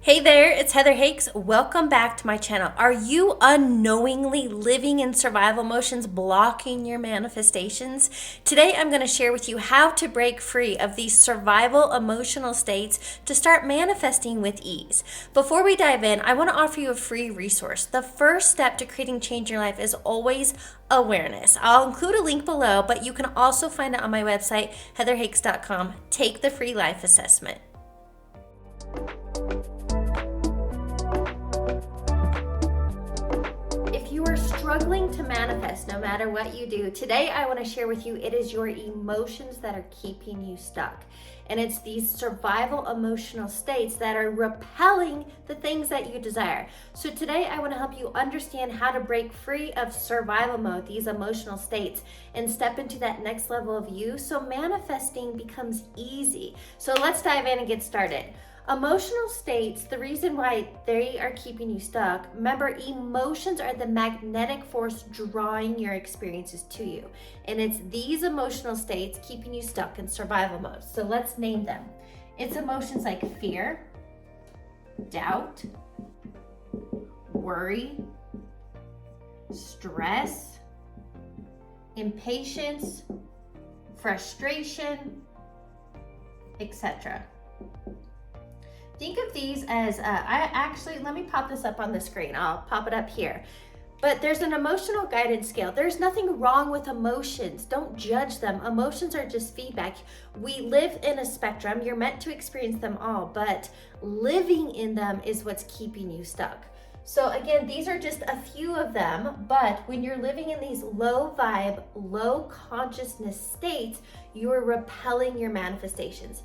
Hey there, it's Heather Hakes. Welcome back to my channel. Are you unknowingly living in survival motions blocking your manifestations? Today I'm going to share with you how to break free of these survival emotional states to start manifesting with ease. Before we dive in, I want to offer you a free resource. The first step to creating change in your life is always awareness. I'll include a link below, but you can also find it on my website, heatherhakes.com. Take the free life assessment. If you are struggling to manifest no matter what you do, today I want to share with you it is your emotions that are keeping you stuck. And it's these survival emotional states that are repelling the things that you desire. So today I want to help you understand how to break free of survival mode, these emotional states, and step into that next level of you so manifesting becomes easy. So let's dive in and get started. Emotional states, the reason why they are keeping you stuck, remember, emotions are the magnetic force drawing your experiences to you. And it's these emotional states keeping you stuck in survival mode. So let's name them. It's emotions like fear, doubt, worry, stress, impatience, frustration, etc. Think of these as, let me pop this up on the screen. I'll pop it up here. But there's an emotional guidance scale. There's nothing wrong with emotions. Don't judge them. Emotions are just feedback. We live in a spectrum. You're meant to experience them all, but living in them is what's keeping you stuck. So again, these are just a few of them, but when you're living in these low vibe, low consciousness states, you are repelling your manifestations.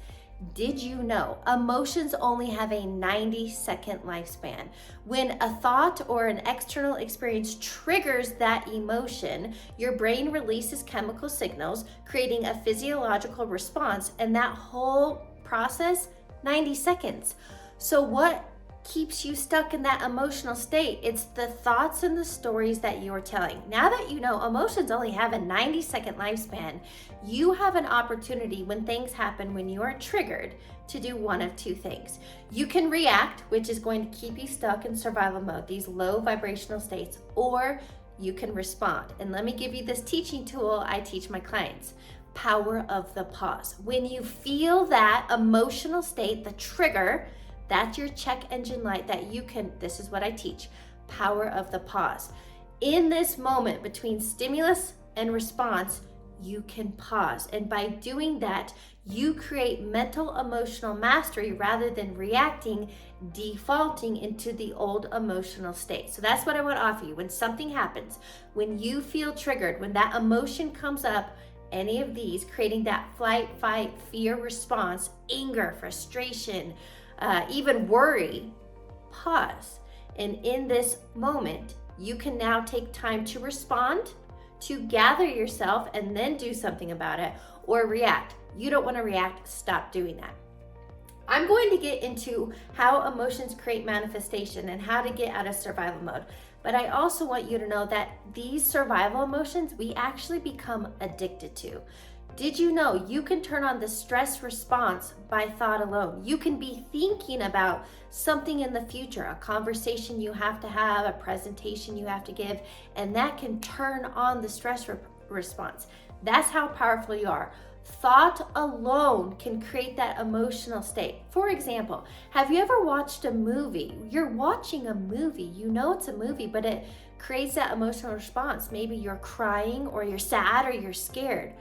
Did you know emotions only have a 90-second lifespan? When a thought or an external experience triggers that emotion, your brain releases chemical signals, creating a physiological response, and that whole process, 90 seconds. So what keeps you stuck in that emotional state? It's the thoughts and the stories that you are telling. Now that you know emotions only have a 90-second lifespan, you have an opportunity when things happen, when you are triggered, to do one of two things. You can react, which is going to keep you stuck in survival mode, these low vibrational states, or you can respond. And let me give you this teaching tool I teach my clients. Power of the pause. When you feel that emotional state, the trigger, that's your check engine light that you can, this is what I teach, power of the pause. In this moment between stimulus and response, you can pause. And by doing that, you create mental emotional mastery rather than reacting, defaulting into the old emotional state. So that's what I want to offer you. When something happens, when you feel triggered, when that emotion comes up, any of these, creating that flight, fight, fear response, anger, frustration, even worry, pause. And in this moment, you can now take time to respond, to gather yourself, and then do something about it, or react. You don't want to react, stop doing that. I'm going to get into how emotions create manifestation and how to get out of survival mode. But I also want you to know that these survival emotions, we actually become addicted to. Did you know you can turn on the stress response by thought alone? You can be thinking about something in the future, a conversation you have to have, a presentation you have to give, and that can turn on the stress response. That's how powerful you are. Thought alone can create that emotional state. For example, have you ever watched a movie? You're watching a movie, you know it's a movie, but it creates that emotional response. Maybe you're crying, or you're sad, or you're scared.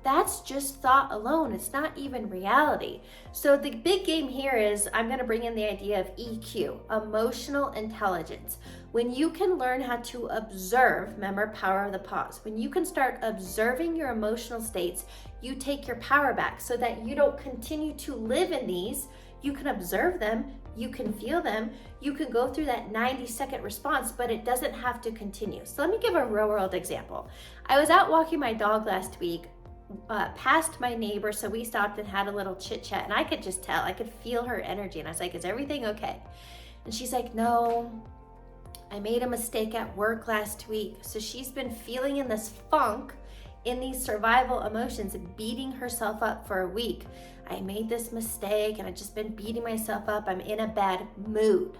That's just thought alone. It's not even reality. So the big game here is I'm going to bring in the idea of EQ, emotional intelligence. When you can learn how to observe, remember, power of the pause. When you can start observing your emotional states, you take your power back so that you don't continue to live in these. You can observe them, you can feel them, you can go through that 90-second response, but it doesn't have to continue. So let me give a real world example. I was out walking my dog last week, past my neighbor, so we stopped and had a little chit chat, and I could just tell, I could feel her energy, and I was like, is everything okay? And she's like, no, I made a mistake at work last week. So she's been feeling in this funk in these survival emotions, beating herself up for a week. I made this mistake and I've just been beating myself up. I'm in a bad mood.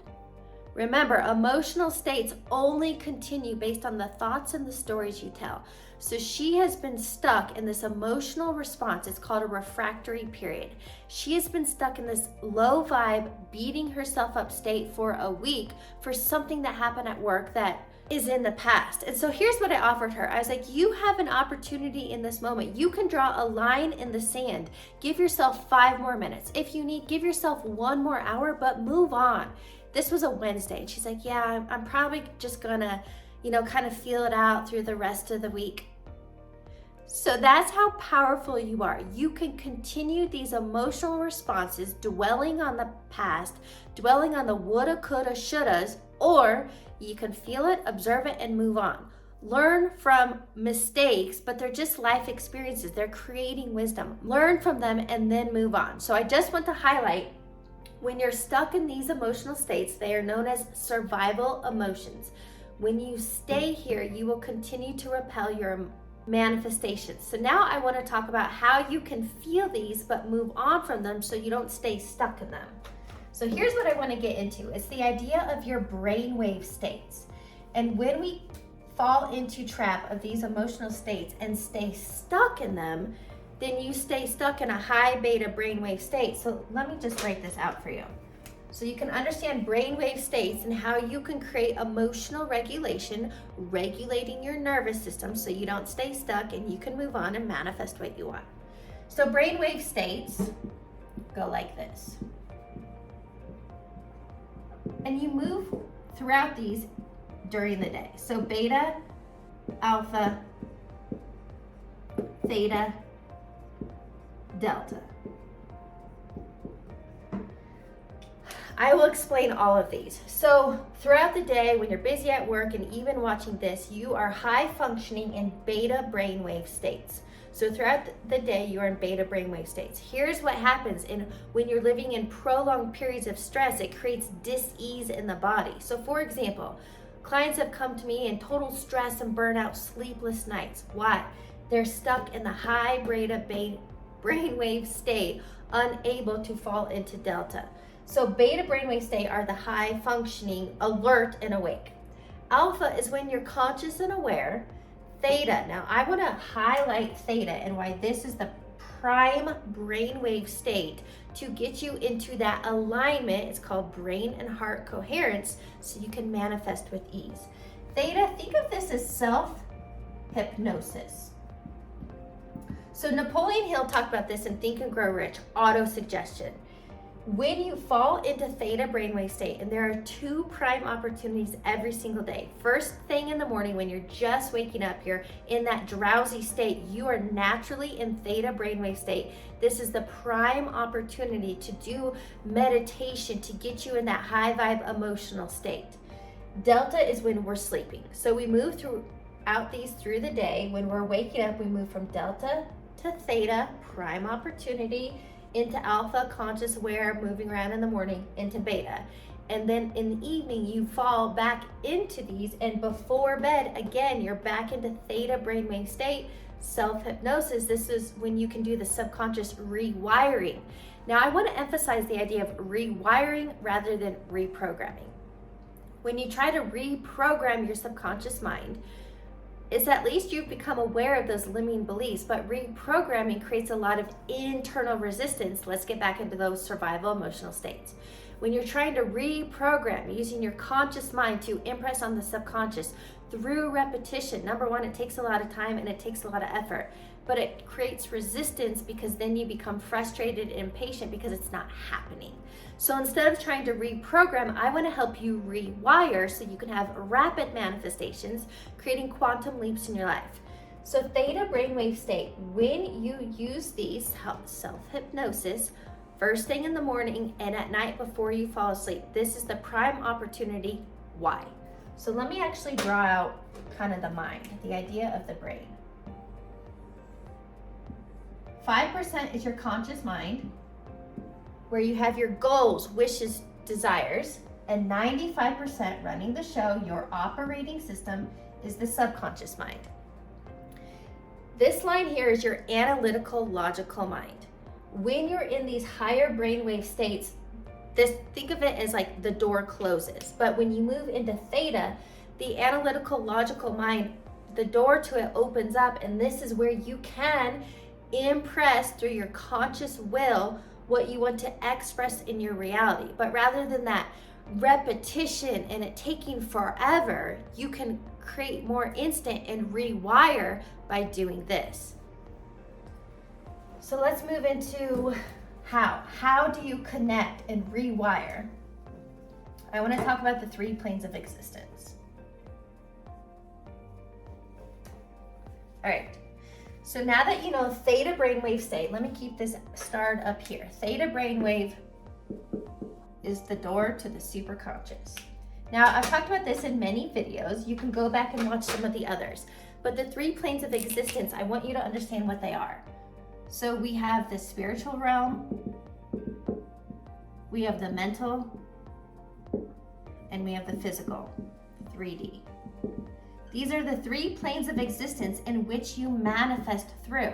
Remember, emotional states only continue based on the thoughts and the stories you tell. So she has been stuck in this emotional response. It's called a refractory period. She has been stuck in this low vibe, beating herself up state for a week for something that happened at work that is in the past. And so here's what I offered her. I was like, you have an opportunity in this moment. You can draw a line in the sand. Give yourself 5 more minutes. If you need, give yourself 1 more hour, but move on. This was a Wednesday. And she's like, yeah, I'm probably just gonna, kind of feel it out through the rest of the week. So that's how powerful you are. You can continue these emotional responses, dwelling on the past, dwelling on the woulda, coulda, shouldas, or you can feel it, observe it, and move on. Learn from mistakes, but they're just life experiences. They're creating wisdom. Learn from them and then move on. So I just want to highlight, when you're stuck in these emotional states, they are known as survival emotions. When you stay here, you will continue to repel your manifestations. So now I want to talk about how you can feel these but move on from them so you don't stay stuck in them. So here's what I want to get into. It's the idea of your brainwave states. And when we fall into trap of these emotional states and stay stuck in them, then you stay stuck in a high beta brainwave state. So let me just write this out for you, so you can understand brainwave states and how you can create emotional regulation, regulating your nervous system so you don't stay stuck and you can move on and manifest what you want. So brainwave states go like this. And you move throughout these during the day. So beta, alpha, theta, delta. I will explain all of these. So throughout the day, when you're busy at work and even watching this, you are high functioning in beta brainwave states. So throughout the day, you are in beta brainwave states. Here's what happens when you're living in prolonged periods of stress. It creates dis-ease in the body. So for example, clients have come to me in total stress and burnout, sleepless nights. Why? They're stuck in the high beta brainwave state, unable to fall into delta. So beta brainwave state are the high functioning, alert and awake. Alpha is when you're conscious and aware. Theta, now I want to highlight theta and why this is the prime brainwave state to get you into that alignment. It's called brain and heart coherence, so you can manifest with ease. Theta, think of this as self-hypnosis. So Napoleon Hill talked about this in Think and Grow Rich, auto-suggestion. When you fall into theta brainwave state, and there are 2 prime opportunities every single day. First thing in the morning when you're just waking up, you're in that drowsy state, you are naturally in theta brainwave state. This is the prime opportunity to do meditation to get you in that high vibe emotional state. Delta is when we're sleeping. So we move throughout these through the day. When we're waking up, we move from delta to theta, prime opportunity, into alpha, conscious aware, moving around in the morning, into beta. And then in the evening, you fall back into these, and before bed, again, you're back into theta brainwave state, self-hypnosis. This is when you can do the subconscious rewiring. Now, I want to emphasize the idea of rewiring rather than reprogramming. When you try to reprogram your subconscious mind, it's at least you've become aware of those limiting beliefs, but reprogramming creates a lot of internal resistance. Let's get back into those survival emotional states. When you're trying to reprogram using your conscious mind to impress on the subconscious through repetition, number one, it takes a lot of time and it takes a lot of effort, but it creates resistance because then you become frustrated and impatient because it's not happening. So instead of trying to reprogram, I want to help you rewire so you can have rapid manifestations, creating quantum leaps in your life. So theta brainwave state, when you use these self-hypnosis, first thing in the morning and at night before you fall asleep, this is the prime opportunity. Why? So let me actually draw out kind of the mind, the idea of the brain. 5% is your conscious mind, where you have your goals, wishes, desires, and 95% running the show, your operating system, is the subconscious mind. This line here is your analytical, logical mind. When you're in these higher brainwave states, think of it as like the door closes. But when you move into theta, the analytical, logical mind, the door to it opens up, and this is where you can impress through your conscious will what you want to express in your reality. But rather than that repetition and it taking forever, you can create more instant and rewire by doing this. So let's move into how do you connect and rewire? I want to talk about the 3 planes of existence. All right, so now that you know theta brainwave state, let me keep this starred up here. Theta brainwave is the door to the superconscious. Now, I've talked about this in many videos. You can go back and watch some of the others. But the 3 planes of existence, I want you to understand what they are. So we have the spiritual realm, we have the mental, and we have the physical, 3D. These are the 3 planes of existence in which you manifest through.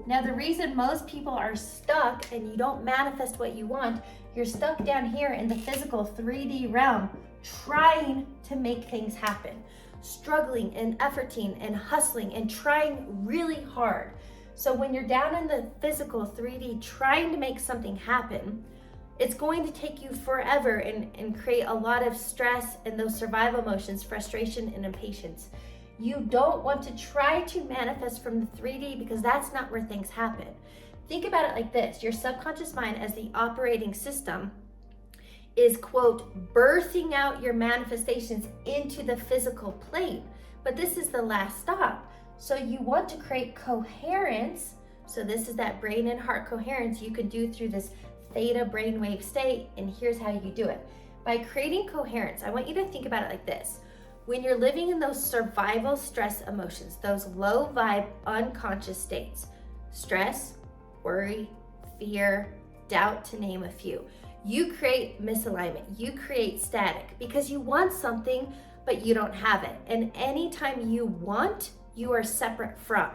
Now, the reason most people are stuck and you don't manifest what you want, you're stuck down here in the physical 3D realm, trying to make things happen, struggling and efforting and hustling and trying really hard. So when you're down in the physical 3D trying to make something happen, it's going to take you forever and create a lot of stress and those survival emotions, frustration and impatience. You don't want to try to manifest from the 3D because that's not where things happen. Think about it like this. Your subconscious mind as the operating system is, quote, birthing out your manifestations into the physical plane. But this is the last stop. So you want to create coherence. So this is that brain and heart coherence you can do through this theta brainwave state. And here's how you do it. By creating coherence, I want you to think about it like this. When you're living in those survival stress emotions, those low vibe unconscious states, stress, worry, fear, doubt, to name a few, you create misalignment, you create static because you want something, but you don't have it. And anytime you want, you are separate from.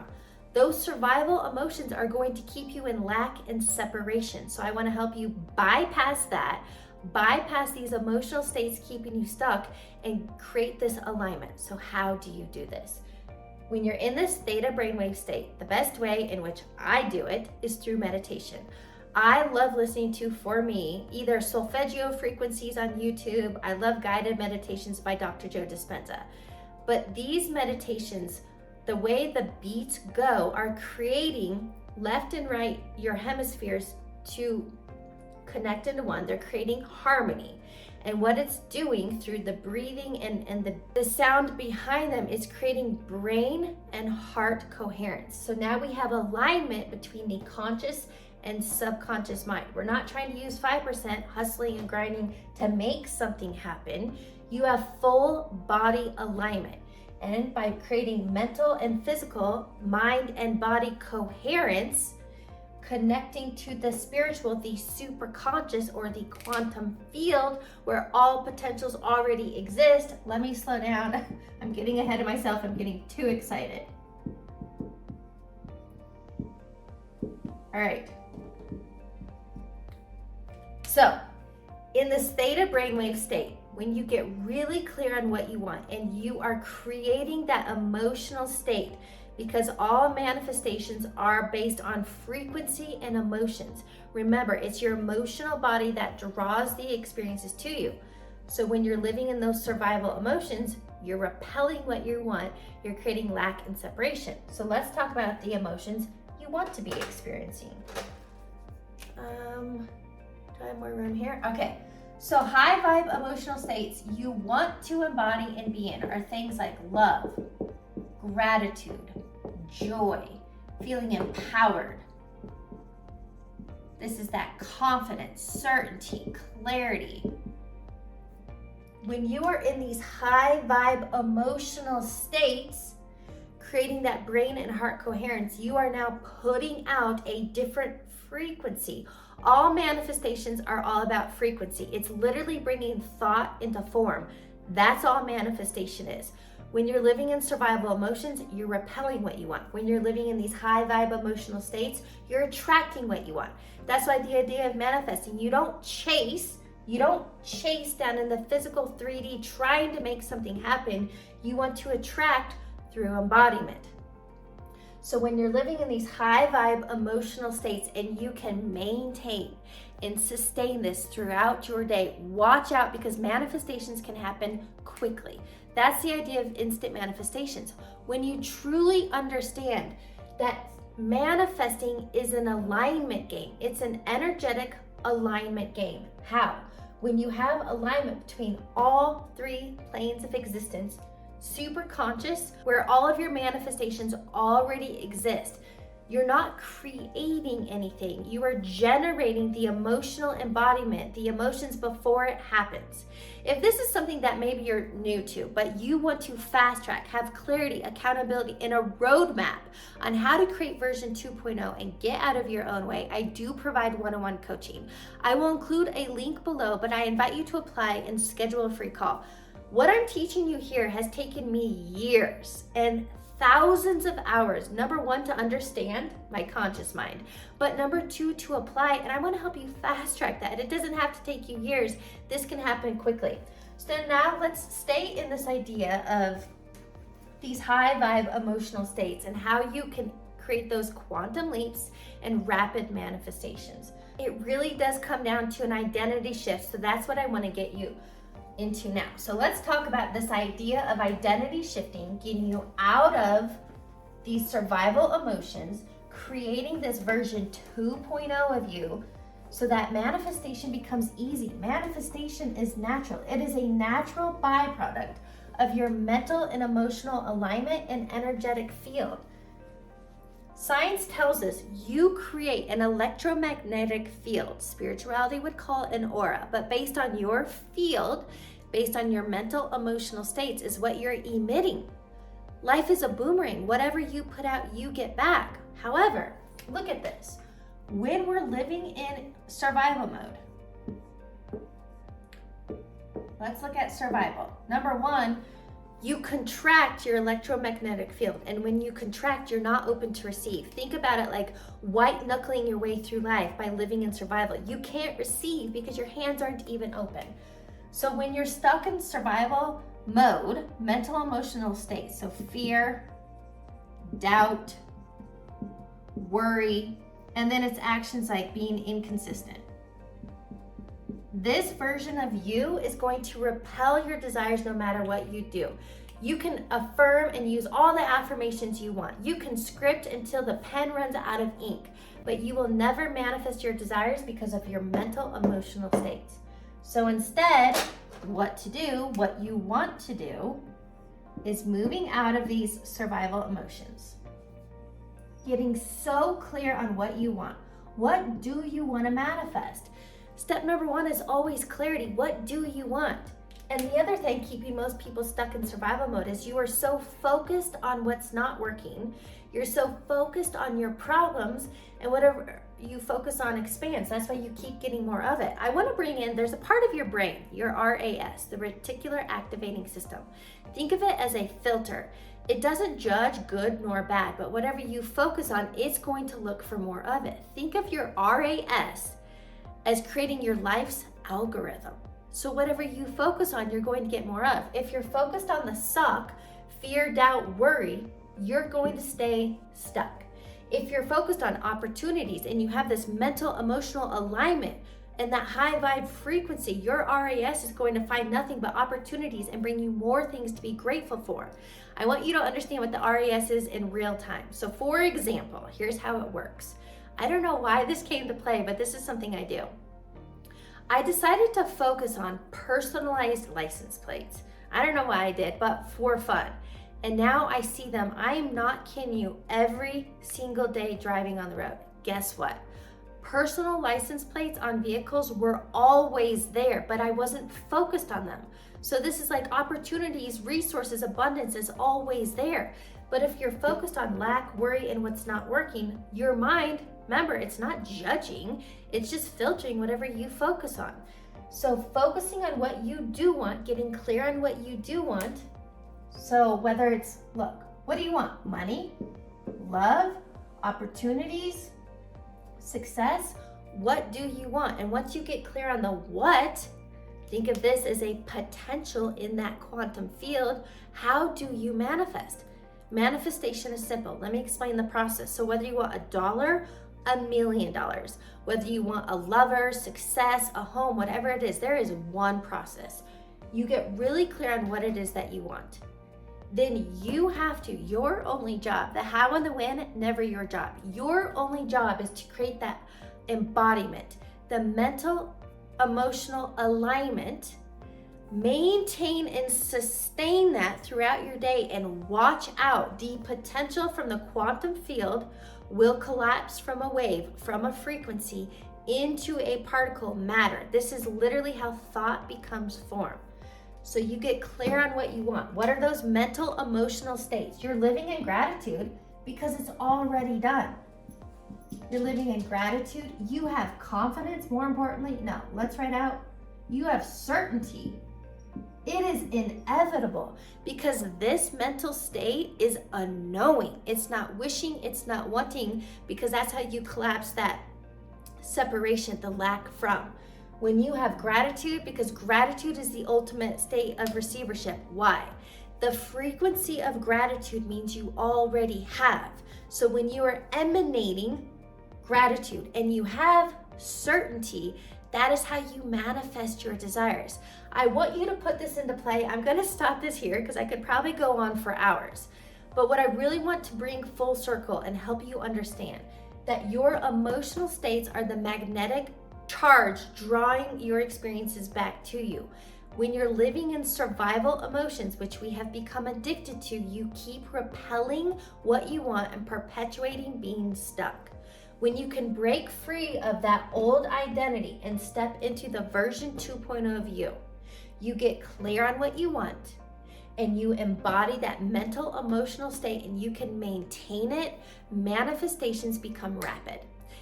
Those survival emotions are going to keep you in lack and separation. So I want to help you bypass that, bypass these emotional states keeping you stuck, and create this alignment. So how do you do this? When you're in this theta brainwave state, the best way in which I do it is through meditation. I love listening to, for me, either solfeggio frequencies on YouTube. I love guided meditations by Dr. Joe Dispenza. But these meditations, the way the beats go, are creating left and right, your hemispheres to connect into one. They're creating harmony. And what it's doing through the breathing and the sound behind them is creating brain and heart coherence. So now we have alignment between the conscious and subconscious mind. We're not trying to use 5% hustling and grinding to make something happen. You have full body alignment. And by creating mental and physical, mind and body coherence, connecting to the spiritual, the superconscious, or the quantum field where all potentials already exist. Let me slow down. I'm getting ahead of myself. I'm getting too excited. All right. So, in this theta brainwave state, when you get really clear on what you want and you are creating that emotional state, because all manifestations are based on frequency and emotions. Remember, it's your emotional body that draws the experiences to you. So when you're living in those survival emotions, you're repelling what you want, you're creating lack and separation. So let's talk about the emotions you want to be experiencing. Do I have more room here? Okay. So high vibe emotional states you want to embody and be in are things like love, gratitude, joy, feeling empowered. This is that confidence, certainty, clarity. When you are in these high vibe emotional states, creating that brain and heart coherence, you are now putting out a different frequency. All manifestations are all about frequency. It's literally bringing thought into form. That's all manifestation is. When you're living in survival emotions, you're repelling what you want. When you're living in these high vibe emotional states, you're attracting what you want. That's why the idea of manifesting, you don't chase down in the physical 3D trying to make something happen. You want to attract through embodiment. So when you're living in these high vibe emotional states and you can maintain and sustain this throughout your day, watch out, because manifestations can happen quickly. That's the idea of instant manifestations. When you truly understand that manifesting is an alignment game, it's an energetic alignment game. How? When you have alignment between all three planes of existence, super conscious, where all of your manifestations already exist. You're not creating anything. You are generating the emotional embodiment, the emotions before it happens. If this is something that maybe you're new to, but you want to fast track, have clarity, accountability, and a roadmap on how to create version 2.0 and get out of your own way, I do provide one-on-one coaching. I will include a link below, but I invite you to apply and schedule a free call. What I'm teaching you here has taken me years and thousands of hours. Number one, to understand my conscious mind, but number two, to apply. And I want to help you fast track that. It doesn't have to take you years. This can happen quickly. So now let's stay in this idea of these high vibe emotional states and how you can create those quantum leaps and rapid manifestations. It really does come down to an identity shift. So that's what I want to get you into now. So let's talk about this idea of identity shifting, getting you out of these survival emotions, creating this version 2.0 of you so that manifestation becomes easy. Manifestation is natural. It is a natural byproduct of your mental and emotional alignment and energetic field. Science tells us you create an electromagnetic field. Spirituality would call it an aura, but based on your field, based on your mental, emotional states is what you're emitting. Life is a boomerang. Whatever you put out, you get back. However, look at this. When we're living in survival mode, let's look at survival. Number one, you contract your electromagnetic field. And when you contract, you're not open to receive. Think about it like white knuckling your way through life by living in survival. You can't receive because your hands aren't even open. So when you're stuck in survival mode, mental, emotional states, so fear, doubt, worry, and then it's actions like being inconsistent. This version of you is going to repel your desires no matter what you do. You can affirm and use all the affirmations you want. You can script until the pen runs out of ink, but you will never manifest your desires because of your mental, emotional states. So instead, what you want to do is moving out of these survival emotions. Getting so clear on what you want. What do you want to manifest? Step number one is always clarity. What do you want? And the other thing keeping most people stuck in survival mode is you are so focused on what's not working. You're so focused on your problems, and whatever you focus on expands. That's why you keep getting more of it. I want to bring in, there's a part of your brain, your RAS, the Reticular Activating System. Think of it as a filter. It doesn't judge good nor bad, but whatever you focus on, it's going to look for more of it. Think of your RAS as creating your life's algorithm. So whatever you focus on, you're going to get more of. If you're focused on the suck, fear, doubt, worry, you're going to stay stuck. If you're focused on opportunities and you have this mental, emotional alignment and that high vibe frequency, your RAS is going to find nothing but opportunities and bring you more things to be grateful for. I want you to understand what the RAS is in real time. So for example, here's how it works. I don't know why this came to play, but this is something I do. I decided to focus on personalized license plates. I don't know why I did, but for fun. And now I see them, I am not kidding you, every single day driving on the road. Guess what? Personal license plates on vehicles were always there, but I wasn't focused on them. So this is like opportunities, resources, abundance is always there. But if you're focused on lack, worry, and what's not working, your mind, remember, it's not judging, it's just filtering whatever you focus on. So focusing on what you do want, getting clear on what you do want, So whether it's, look, what do you want? Money, love, opportunities, success? What do you want? And once you get clear on the what, think of this as a potential in that quantum field. How do you manifest? Manifestation is simple. Let me explain the process. So whether you want $1, $1 million, whether you want a lover, success, a home, whatever it is, there is one process. You get really clear on what it is that you want. Then you have to, your only job, the how and the when, never your job. Your only job is to create that embodiment, the mental, emotional alignment, maintain and sustain that throughout your day, and watch out. The potential from the quantum field will collapse from a wave, from a frequency, into a particle, matter. This is literally how thought becomes form. So you get clear on what you want. What are those mental, emotional states? You're living in gratitude because it's already done. You're living in gratitude. You have confidence. More importantly, no, let's write out. You have certainty. It is inevitable because this mental state is a knowing. It's not wishing, it's not wanting, because that's how you collapse that separation, the lack from. When you have gratitude, because gratitude is the ultimate state of receivership. Why? The frequency of gratitude means you already have. So when you are emanating gratitude and you have certainty, that is how you manifest your desires. I want you to put this into play. I'm going to stop this here because I could probably go on for hours. But what I really want to bring full circle and help you understand that your emotional states are the magnetic charge drawing your experiences back to you. When you're living in survival emotions, which we have become addicted to, you keep repelling what you want and perpetuating being stuck. When you can break free of that old identity and step into the version 2.0 of you, you get clear on what you want and you embody that mental, emotional state, and you can maintain it. Manifestations become rapid.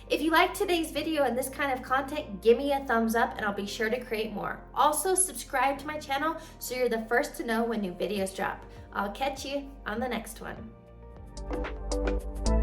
If you like today's video and this kind of content, give me a thumbs up and I'll be sure to create more. Also, subscribe to my channel so you're the first to know when new videos drop. I'll catch you on the next one.